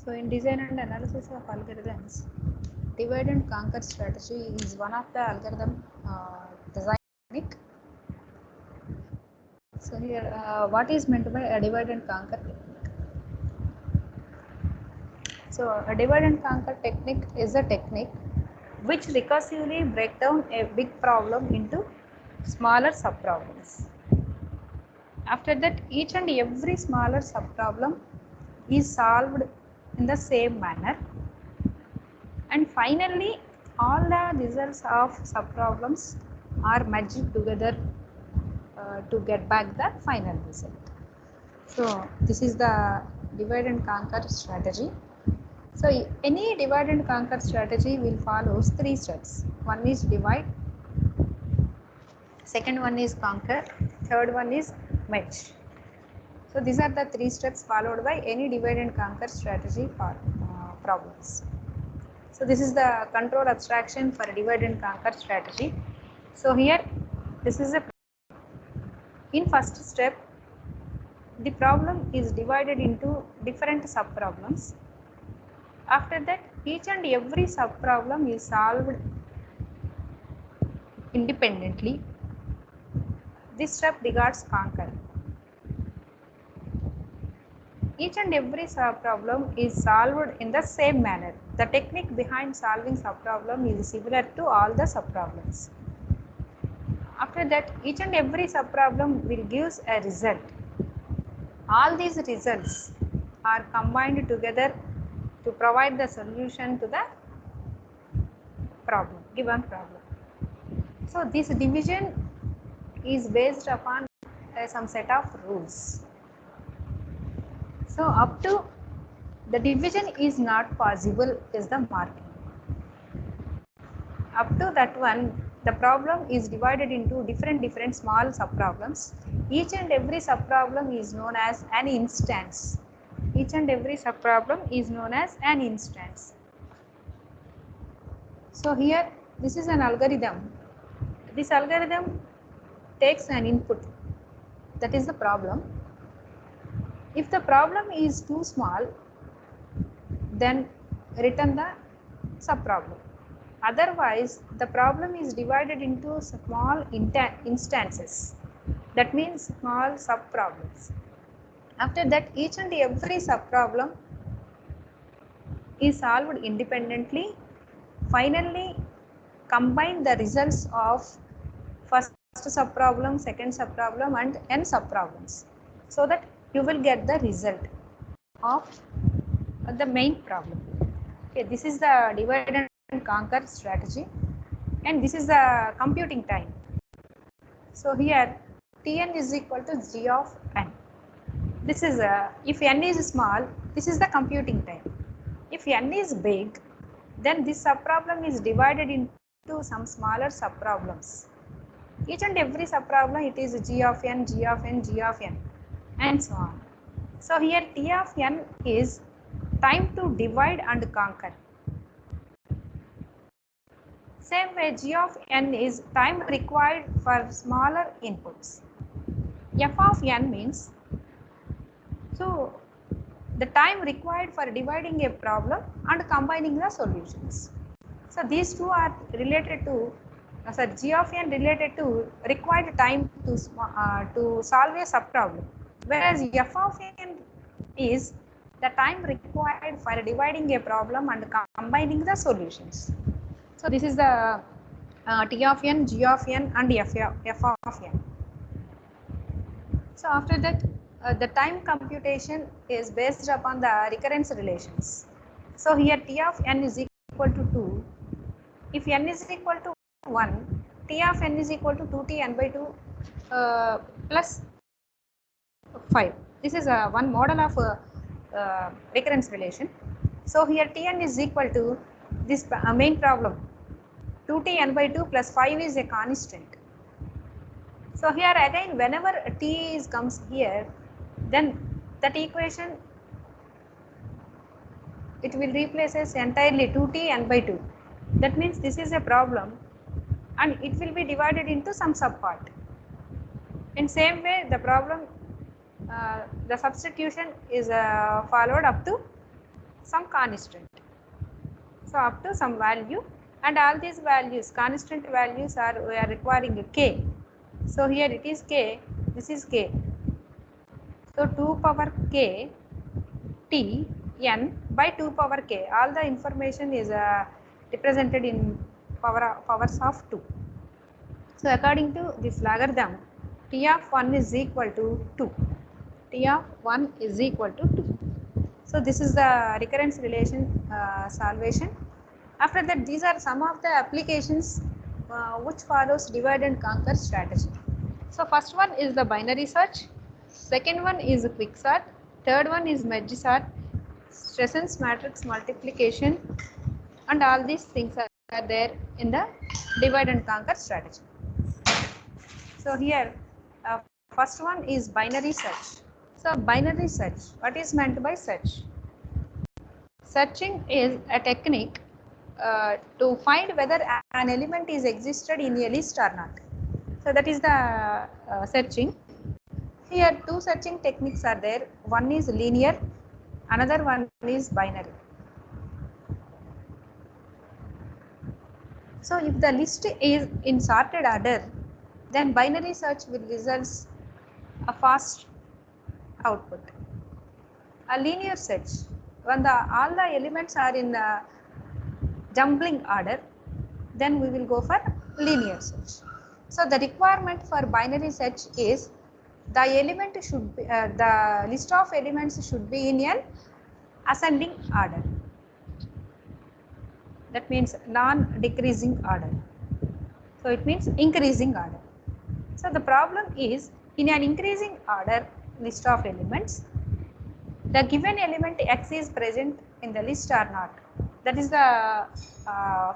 So in design and analysis of algorithms, divide and conquer strategy is one of the algorithm design technique. So here, what is meant by a divide and conquer technique? So a divide and conquer technique is a technique which recursively break down a big problem into smaller subproblems. After that, each and every smaller subproblem is solved in the same manner, and finally all the results of subproblems are merged together to get back the final result. So this is the divide and conquer strategy. So any divide and conquer strategy will follow 3 steps. One is divide, second one is conquer, third one is merge. So these are the 3 steps followed by any divide and conquer strategy for problems. So this is the control abstraction for a divide and conquer strategy. So here this is a, in first step the problem is divided into different subproblems. After that, each and every subproblem is solved independently. This step regards conquer. Each and every subproblem is solved in the same manner. The technique behind solving subproblem is similar to all the subproblems. After that, each and every subproblem will give a result. All these results are combined together to provide the solution to the problem, given problem. So this division is based upon some set of rules. So up to the division is not possible is the marking. Up to that one, the problem is divided into different small subproblems. Each and every subproblem is known as an instance. Each and every subproblem is known as an instance. So here this is an algorithm. This algorithm takes an input, that is the problem. If the problem is too small, then return the subproblem. Otherwise, the problem is divided into small instances. That means small subproblems. After that, each and every subproblem is solved independently. Finally, combine the results of first subproblem, second subproblem and n subproblems, so that you will get the result of the main problem. Okay, this is the divide and conquer strategy, and this is the computing time. So here Tn is equal to g of n. This is if n is small, this is the computing time. If n is big, then this subproblem is divided into some smaller subproblems. Each and every subproblem, it is g of n, g of n, g of n, and so on. So here T of n is time to divide and conquer. Same way, g of n is time required for smaller inputs. F of n means, so the time required for dividing a problem and combining the solutions. So these two are related to, g of n related to required time to solve a subproblem, whereas f of n is the time required for dividing a problem and combining the solutions. So this is the T of n, G of n and F of n. So after that, the time computation is based upon the recurrence relations. So here T of n is equal to 2. If n is equal to 1, T of n is equal to 2t n by 2 plus 5. This is one model of recurrence relation. So here Tn is equal to this main problem, 2t n by 2 plus 5 is a constant. So here again, whenever t comes here, then that equation, it will replaces entirely 2t n by 2. That means this is a problem and it will be divided into some subpart. In same way, the problem, the substitution is followed up to some constant. So up to some value, and all these values, constant values we are requiring k. So here it is k, this is k. So 2 power k t n by 2 power k. All the information is represented in powers of 2. So according to this logarithm, t of 1 is equal to 2. T of 1 is equal to 2. So this is the recurrence relation solvation. After that, these are some of the applications which follows divide and conquer strategy. So first one is the binary search, second one is quick sort, third one is merge sort, Stresson's matrix multiplication, and all these things are there in the divide and conquer strategy. So here first one is binary search. So binary search, what is meant by search? Searching is a technique to find whether an element is existed in a list or not. So that is the searching. Here two searching techniques are there. One is linear, another one is binary. So if the list is in sorted order, then binary search will result a fast output. A linear search, when all the elements are in the jumbling order, then we will go for linear search. So the requirement for binary search is the element should be, the list of elements should be in an ascending order. That means non-decreasing order. So it means increasing order. So the problem is in an increasing order list of elements, the given element X is present in the list or not. That is the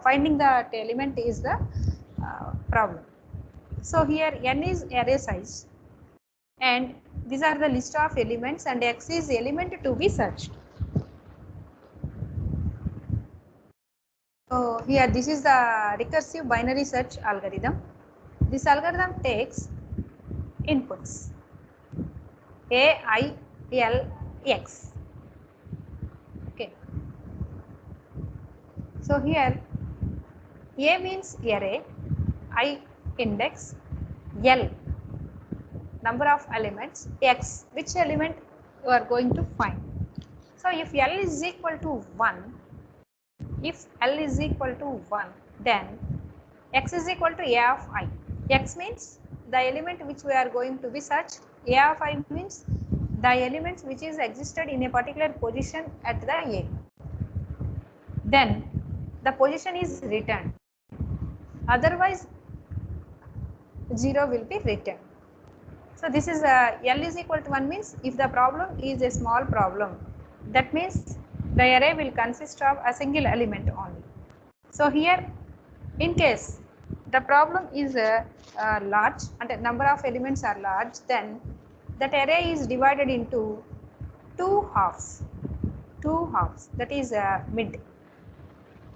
finding the element is the problem. So here n is array size, and these are the list of elements, and X is element to be searched. So here this is the recursive binary search algorithm. This algorithm takes inputs A, I, L, X. Okay. So here A means array, I index, L number of elements, X which element you are going to find. So if L is equal to 1, if L is equal to 1, then X is equal to A of I. X means the element which we are going to be searched. A of I means the elements which is existed in a particular position at the A. Then the position is returned. Otherwise 0 will be returned. So this is L is equal to 1 means if the problem is a small problem, that means the array will consist of a single element only. So here in case the problem is large and the number of elements are large, then that array is divided into two halves, that is mid,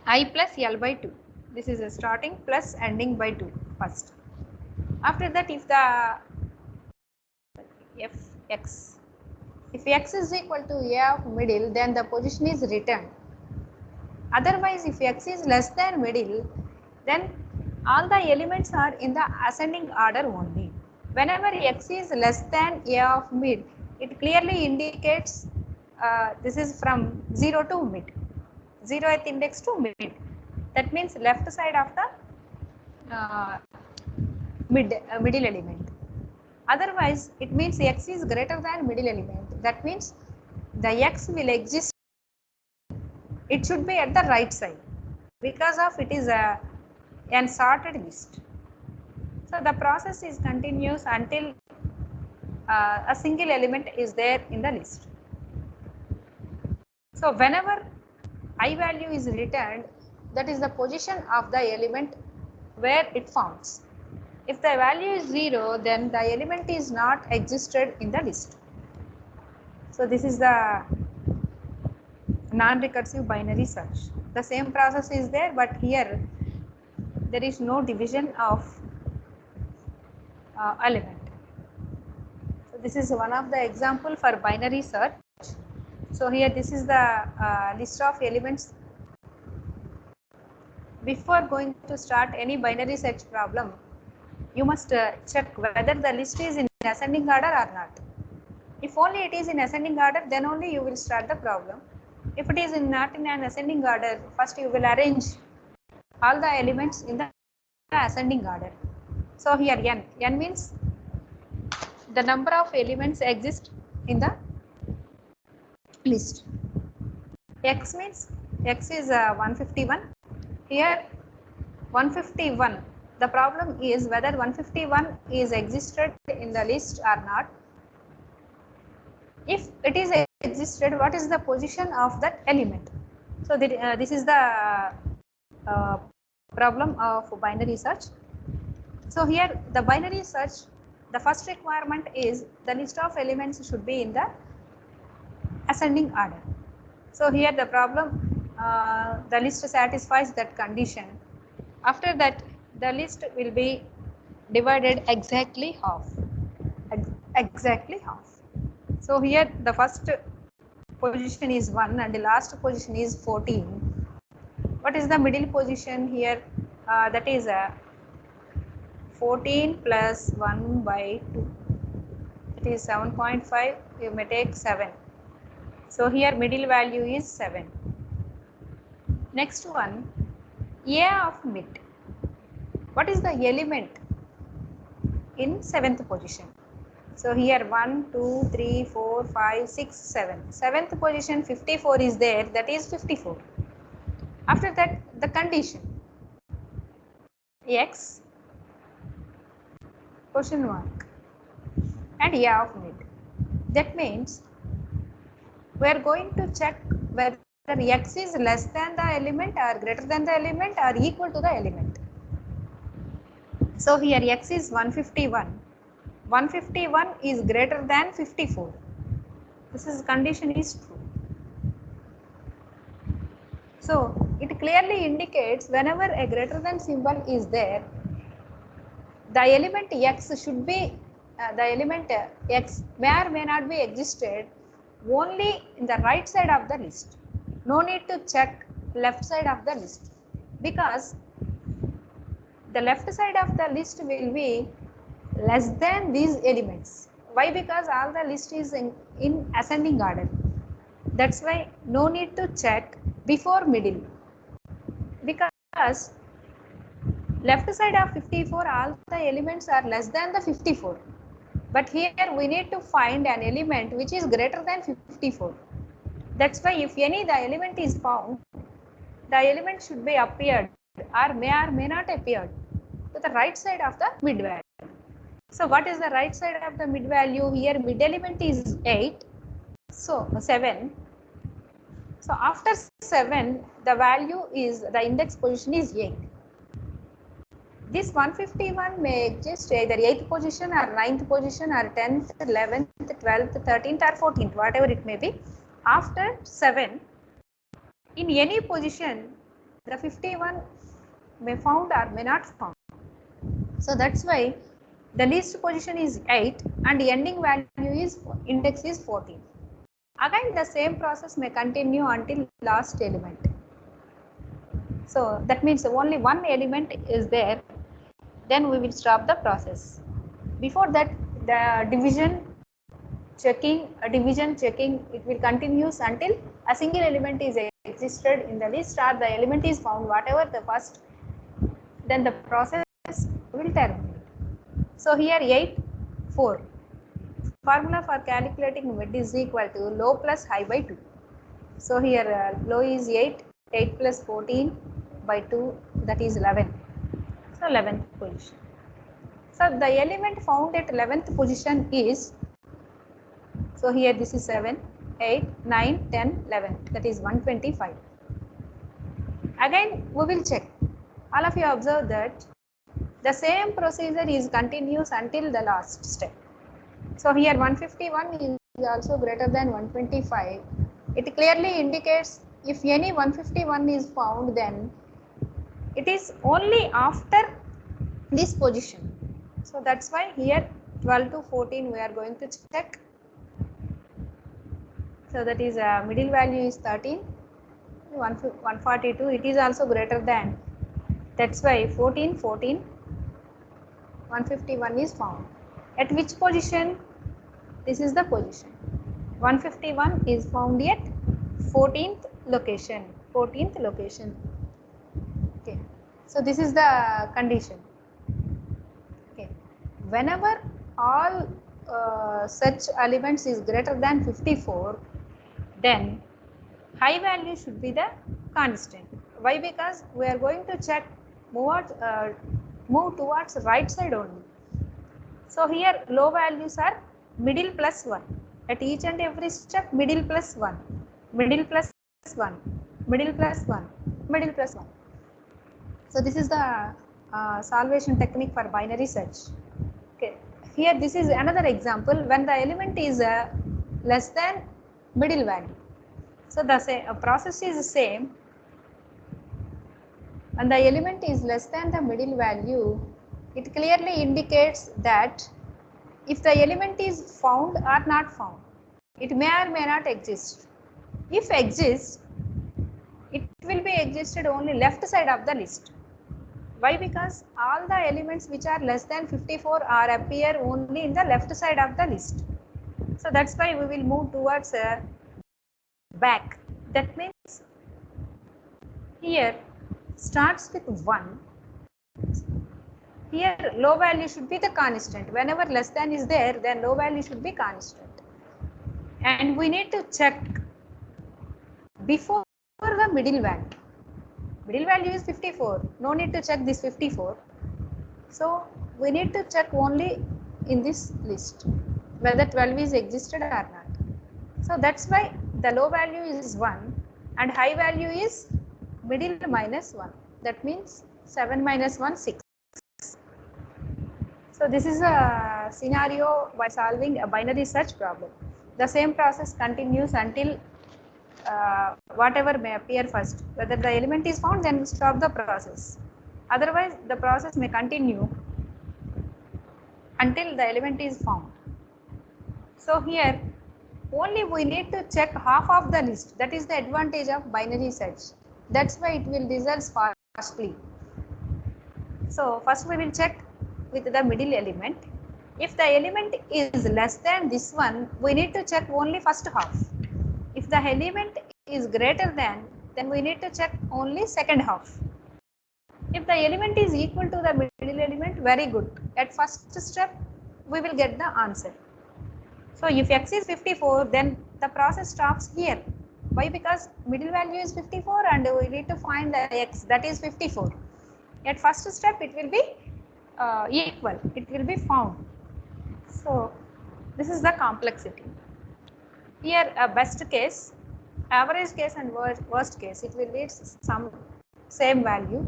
I plus L by 2. This is a starting plus ending by 2 first. After that, if the if X is equal to A of middle, then the position is returned. Otherwise, if X is less than middle, then all the elements are in the ascending order only. Whenever X is less than A of mid, it clearly indicates this is from 0 to mid, 0th index to mid. That means left side of the middle element. Otherwise, it means X is greater than middle element. That means the X will exist. It should be at the right side because of it is a unsorted list. So the process is continuous until a single element is there in the list. So whenever I value is returned, that is the position of the element where it founds. If the value is 0, then the element is not existed in the list. So this is the non-recursive binary search. The same process is there, but here there is no division of element. So this is one of the example for binary search. So here this is the list of elements. Before going to start any binary search problem, you must check whether the list is in ascending order or not. If only it is in ascending order, then only you will start the problem. If it is not in an ascending order, first you will arrange all the elements in the ascending order. So here n means the number of elements exist in the list. X means X is 151. Here 151. The problem is whether 151 is existed in the list or not. If it is existed, what is the position of that element? So this is the problem of binary search. So here the binary search, the first requirement is the list of elements should be in the ascending order. So here the problem, the list satisfies that condition. After that, the list will be divided exactly half. Exactly half. So here the first position is 1 and the last position is 14. What is the middle position here? That is 14 plus 1 by 2. It is 7.5. You may take 7. So here middle value is 7. Next one, A of mid. What is the element in 7th position? So here 1, 2, 3, 4, 5, 6, 7. 7th position 54 is there, that is 54. After that, the condition X question mark and A of mid. That means we are going to check whether X is less than the element or greater than the element or equal to the element. So here X is 151. 151 is greater than 54. This is condition is true. So it clearly indicates whenever a greater than symbol is there, the element X should be, the element X may or may not be existed only in the right side of the list. No need to check left side of the list, because the left side of the list will be less than these elements. Why? Because all the list is in ascending order. That's why no need to check before middle, because left side of 54 all the elements are less than the 54. But here we need to find an element which is greater than 54. That's why if any the element is found, the element should be appeared or may not appear to the right side of the mid value. So what is the right side of the mid value? Here mid element is 8, so 7. So after 7, the value is, the index position is 8. This 151 may exist either 8th position or 9th position or 10th, 11th, 12th, 13th or 14th, whatever it may be. After 7, in any position, the 51 may found or may not found. So that's why the least position is 8 and the ending value is, index is 14. Again the same process may continue until last element. So that means only one element is there, then we will stop the process. Before that, the division checking, it will continue until a single element is existed in the list or the element is found, whatever the first, then the process will terminate. So here 8, 4. Formula for calculating mid is equal to low plus high by 2. So here low is 8, 8 plus 14 by 2, that is 11. So 11th position. So the element found at 11th position is, so here this is 7, 8, 9, 10, 11, that is 125. Again we will check. All of you observe that the same procedure is continuous until the last step. So here 151 is also greater than 125. It clearly indicates if any 151 is found, then it is only after this position. So that's why here 12 to 14 we are going to check. So that is middle value is 13, 142, it is also greater than, that's why 14, 14, 151 is found. At which position? This is the position. 151 is found at 14th location. 14th location. Okay. So this is the condition. Okay. Whenever all such elements is greater than 54, then high value should be the constant. Why? Because we are going to check move towards right side only. So here low values are middle plus 1. At each and every step, middle plus 1, middle plus 1, middle plus 1, middle plus 1. So this is the solvation technique for binary search. Okay. Here this is another example when the element is less than middle value. So the process is the same. When the element is less than the middle value, it clearly indicates that if the element is found or not found, it may or may not exist. If exists, it will be existed only left side of the list. Why? Because all the elements which are less than 54 are appear only in the left side of the list. So that's why we will move towards back. That means here starts with 1. Here low value should be the constant. Whenever less than is there, then low value should be constant. And we need to check before the middle value. Middle value is 54. No need to check this 54. So we need to check only in this list whether 12 is existed or not. So that's why the low value is 1 and high value is middle minus 1. That means 7 minus 1, 6. So this is a scenario by solving a binary search problem. The same process continues until whatever may appear first. Whether the element is found, then stop the process. Otherwise, the process may continue until the element is found. So here, only we need to check half of the list. That is the advantage of binary search. That's why it will result fastly. So first we will check with the middle element. If the element is less than this one, we need to check only first half. If the element is greater than, then we need to check only second half. If the element is equal to the middle element, very good. At first step, we will get the answer. So if x is 54, then the process stops here. Why? Because middle value is 54 and we need to find the x, that is 54. At first step, it will be equal, it will be found. So this is the complexity. Here a best case, average case and worst case, it will be some same value.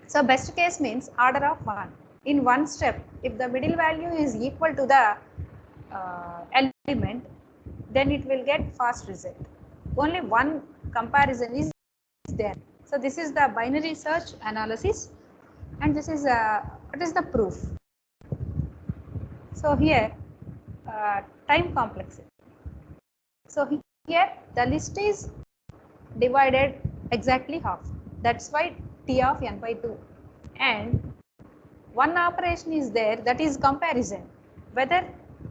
So best case means order of 1. In one step, if the middle value is equal to the element, then it will get fast result. Only one comparison is there. So this is the binary search analysis, and this is what is the proof. So here time complexity. So here the list is divided exactly half. That's why T of n by 2. And one operation is there, that is comparison. Whether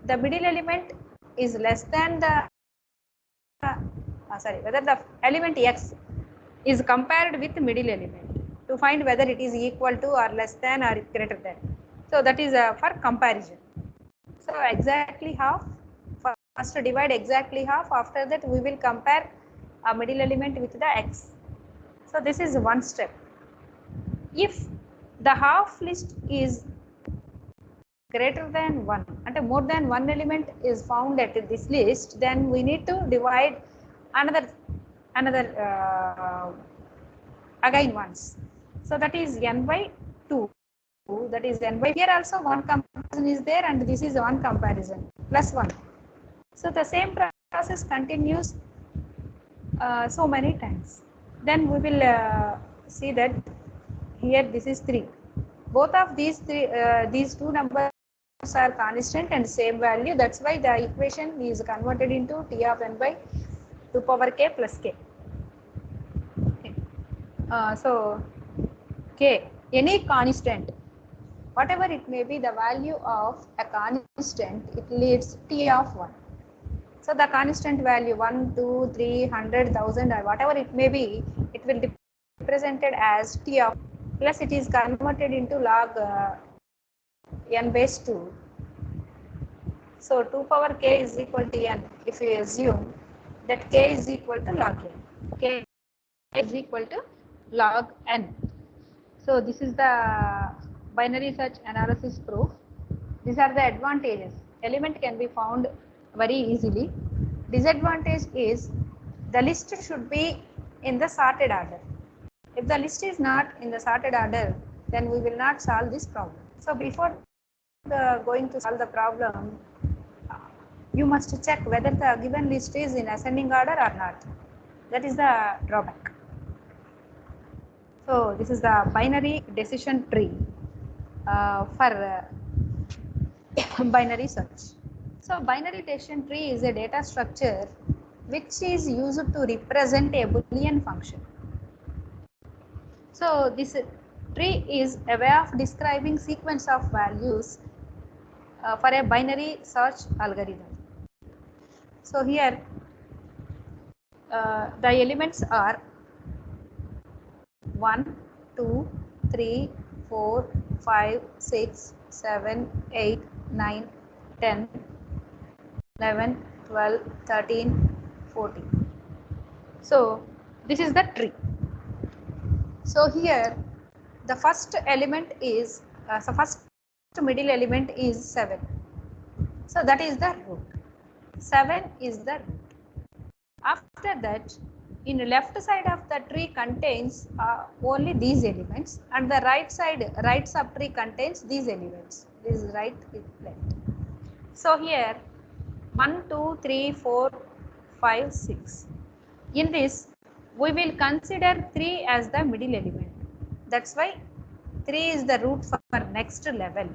the middle element is less than the whether the element x is compared with middle element to find whether it is equal to or less than or greater than. So that is for comparison. So exactly half, first divide exactly half, after that we will compare a middle element with the x. So this is one step. If the half list is greater than 1 and more than one element is found at this list, then we need to divide another again once. So that is n by 2, that is n by, here also one comparison is there and this is one comparison plus 1. So the same process continues so many times. Then we will see that here this is 3. Both of these two numbers are constant and same value. That's why the equation is converted into T of n by 2 power k plus k. Okay. So k, any constant, whatever it may be, the value of a constant, it leads T of 1. So the constant value 1, 2, 3, 100, 1000 or whatever it may be, it will be represented as T of plus it is converted into log n base 2. So 2 power k is equal to n if we assume that k is equal to log n. K is equal to log n. So this is the binary search analysis proof. These are the advantages. Element can be found very easily. Disadvantage is the list should be in the sorted order. If the list is not in the sorted order, then we will not solve this problem. So before going to solve the problem, you must check whether the given list is in ascending order or not. That is the drawback. So this is the binary decision tree for binary search. So binary decision tree is a data structure which is used to represent a Boolean function. So this tree is a way of describing sequence of values for a binary search algorithm. So here the elements are 1, 2, 3, 4, 5, 6, 7, 8, 9, 10, 11, 12, 13, 14. So this is the tree. So here the first element is, so first middle element is 7. So that is the root. 7 is the root. After that, in the left side of the tree contains only these elements, and the right side, right subtree contains these elements. This is right, left. So here 1, 2, 3, 4, 5, 6. In this, we will consider 3 as the middle element. That's why 3 is the root for next level.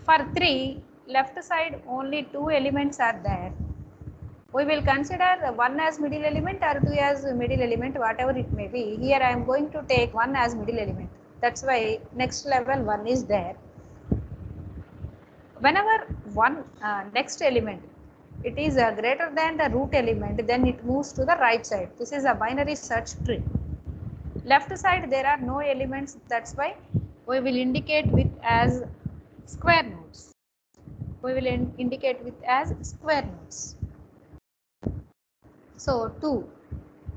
For 3, left side only 2 elements are there. We will consider 1 as middle element or 2 as middle element, whatever it may be. Here I am going to take 1 as middle element. That's why next level 1 is there. Whenever one next element, it is greater than the root element, then it moves to the right side. This is a binary search tree. Left side there are no elements, that's why we will indicate with as square nodes. We will indicate with as square nodes. So 2,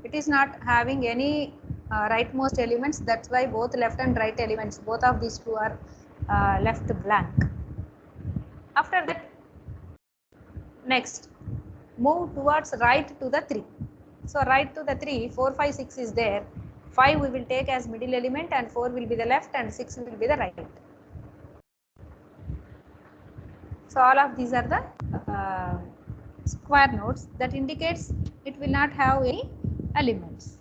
it is not having any rightmost elements, that's why both left and right elements, both of these two are left blank. After that, next move towards right to the 3. So right to the 3, 4, 5, 6 is there. 5 we will take as middle element and 4 will be the left and 6 will be the right. So all of these are the square nodes, that indicates it will not have any elements.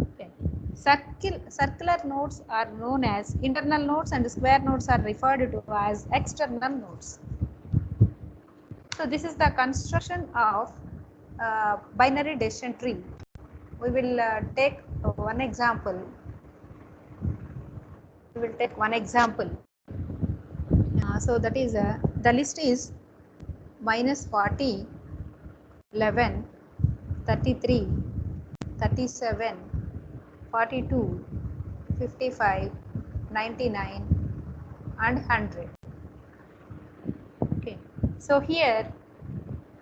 Okay. Circular nodes are known as internal nodes and square nodes are referred to as external nodes. So this is the construction of binary decision tree. We will take one example. We will take one example. So that is the list is minus 40, 11, 33, 37, 42, 55, 99 and 100. Okay. So here,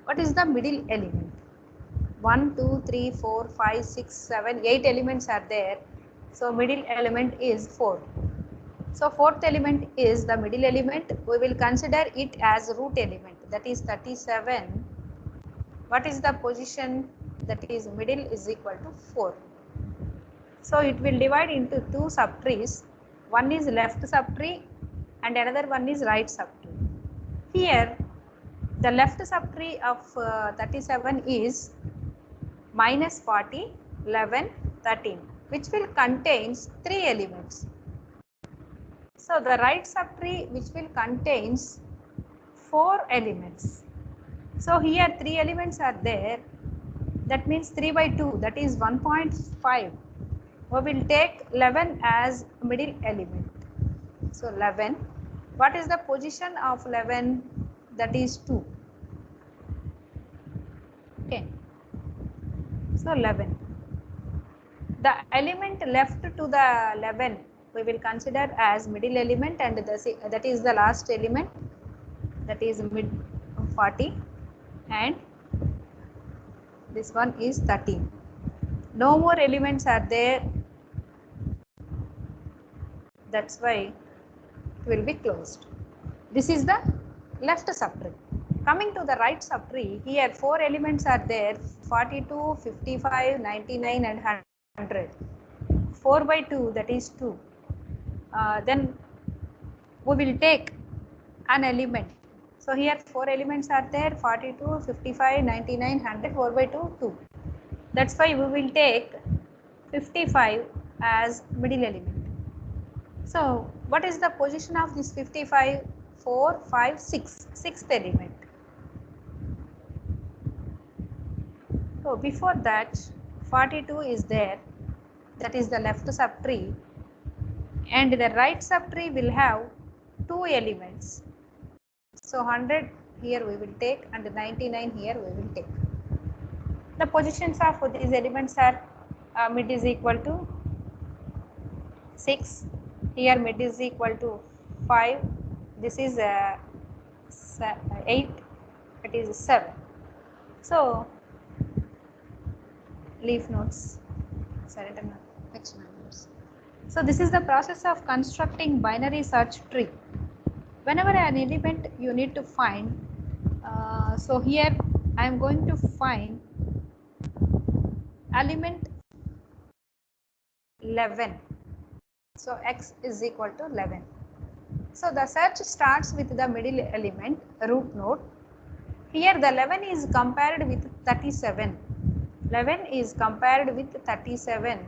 what is the middle element? 1, 2, 3, 4, 5, 6, 7, 8 elements are there. So middle element is 4. So fourth element is the middle element. We will consider it as root element, that is 37. What is the position? That is middle is equal to 4. So it will divide into 2 subtrees. One is left subtree and another one is right subtree. Here the left subtree of 37 is minus 40, 11, 13, which will contains 3 elements. So the right subtree which will contains 4 elements. So here 3 elements are there, that means 3 by 2, that is 1.5. We will take 11 as middle element. So 11, what is the position of 11? That is 2. Okay, so 11. The element left to the 11 we will consider as middle element, and that is the last element, that is mid 40, and this one is 13. No more elements are there, that's why it will be closed. This is the left subtree. Coming to the right subtree, here 4 elements are there, 42, 55, 99 and 100. 4 by 2, that is 2. Then we will take an element. So here 4 elements are there, 42, 55, 99, 100, 4 by 2, 2. That's why we will take 55 as middle element. So what is the position of this 55? 4, 5, 6, sixth element. So before that 42 is there, that is the left subtree, and the right subtree will have 2 elements. So 100 here we will take and 99 here we will take. The positions of these elements are mid is equal to 6, here mid is equal to 5, this is 8, it is 7. So leaf notes, next numbers. So this is the process of constructing binary search tree. Whenever an element you need to find, so here I am going to find element 11. So x is equal to 11. So the search starts with the middle element, root node. Here the 11 is compared with 37. 11 is compared with 37.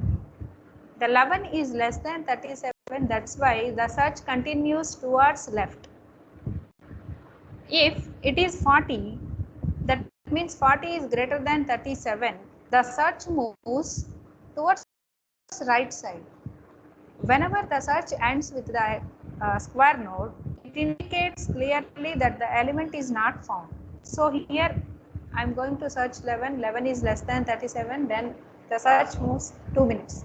The 11 is less than 37, that's why the search continues towards left. If it is 40, that means 40 is greater than 37, the search moves towards right side. Whenever the search ends with the square node, it indicates clearly that the element is not found. So here I am going to search 11, 11 is less than 37, then the search moves 2 minutes.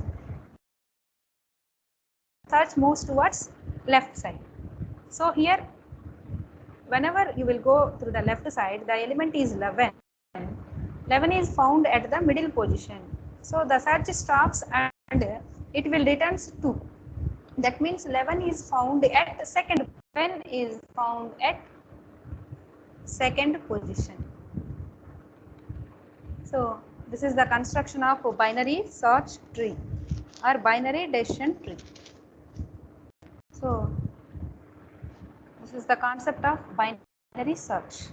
Search moves towards left side. So here whenever you will go through the left side, the element is 11. 11 is found at the middle position. So the search stops and it will returns 2. That means 11 is found at second. 11 is found at second position. So this is the construction of a binary search tree or binary decision tree. So this is the concept of binary search.